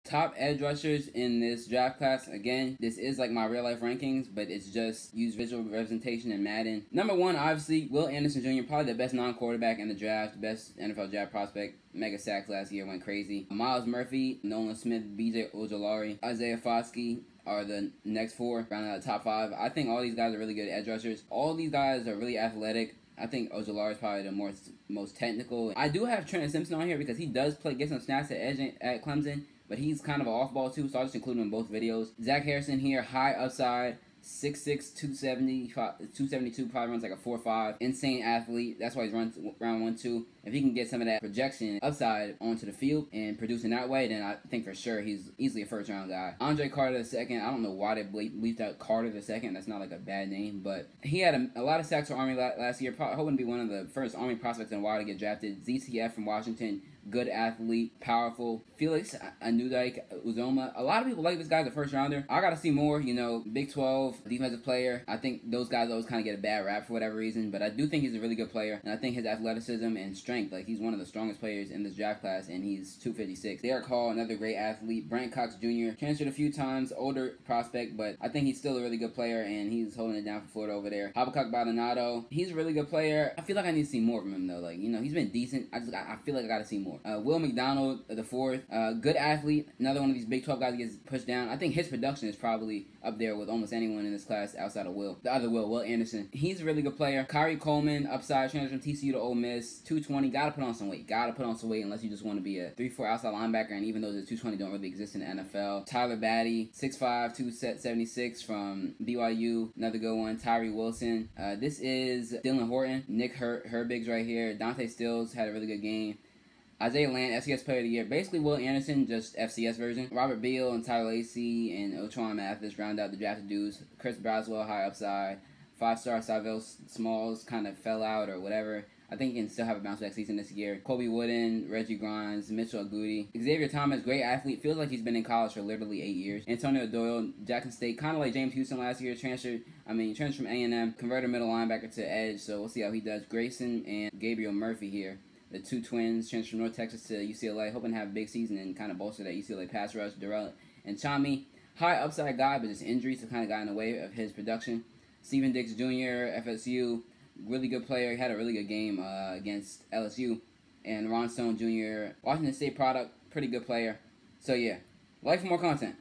Top edge rushers in this draft class. Again, this is like my real life rankings, but it's just use visual representation in Madden. Number 1, obviously, Will Anderson Jr., probably the best non-quarterback in the draft, best NFL draft prospect. Mega sacks last year, went crazy. Miles Murphy, Nolan Smith, BJ Ojolari, Isaiah Foskey are the next 4, rounding out the top 5. I think all these guys are really good edge rushers. All these guys are really athletic. I think Ojolari is probably the most technical. I do have Trent Simpson on here because he does get some snaps at edge at Clemson, but he's kind of an off-ball too, so I'll just include him in both videos. Zach Harrison here, high upside, 6'6", 272, probably runs like a 4.5. Insane athlete. That's why he's round 1, 2. If he can get some of that projection upside onto the field and producing that way, then I think for sure he's easily a first-round guy. Andre Carter II, I don't know why they bleeped out Carter II. That's not like a bad name, but he had a lot of sacks for Army last year. Probably hoping to be one of the first Army prospects in a while to get drafted. ZTF from Washington. Good athlete, powerful. Felix Anudike-Uzomah. A lot of people like this guy as a first rounder. I gotta see more, you know, Big 12, defensive player. I think those guys always kind of get a bad rap for whatever reason, but I do think he's a really good player, and I think his athleticism and strength, like he's one of the strongest players in this draft class, and he's 256. Derek Hall, another great athlete. Brent Cox Jr., transferred a few times, older prospect, but I think he's still a really good player, and he's holding it down for Florida over there. Habakkuk Baldonado, he's a really good player. I feel like I need to see more from him, though. Like, you know, he's been decent. I feel like I gotta see more. Will McDonald, the 4th, good athlete. Another one of these Big 12 guys gets pushed down. I think his production is probably up there with almost anyone in this class outside of Will. The other Will Anderson. He's a really good player. Kyrie Coleman, upside, transfer from TCU to Ole Miss, 220. Gotta put on some weight. Gotta put on some weight unless you just want to be a 3-4 outside linebacker, and even those at 220 don't really exist in the NFL. Tyler Batty, 6'5", 276 from BYU. Another good one. Tyree Wilson. This is Dylan Horton. Nick Herbig's right here. Dante Stills had a really good game. Isaiah Land, FCS Player of the Year. Basically, Will Anderson, just FCS version. Robert Beal and Tyler Lacey and Ochoa Mathis round out the drafted dudes. Chris Braswell, high upside. 5-star Saville Smalls kind of fell out or whatever. I think he can still have a bounce back season this year. Kobe Wooden, Reggie Grimes, Mitchell Agudi. Xavier Thomas, great athlete. Feels like he's been in college for literally 8 years. Antonio Doyle, Jackson State, kind of like James Houston last year. Transferred from A&M. Converted middle linebacker to edge, so we'll see how he does. Grayson and Gabriel Murphy here. The 2 twins, transferred from North Texas to UCLA, hoping to have a big season and kind of bolster that UCLA pass rush. Durrell and Chami, high upside guy, but just injuries have kind of got in the way of his production. Steven Dix Jr., FSU, really good player. He had a really good game against LSU. And Ron Stone Jr., Washington State product, pretty good player. So yeah, like for more content.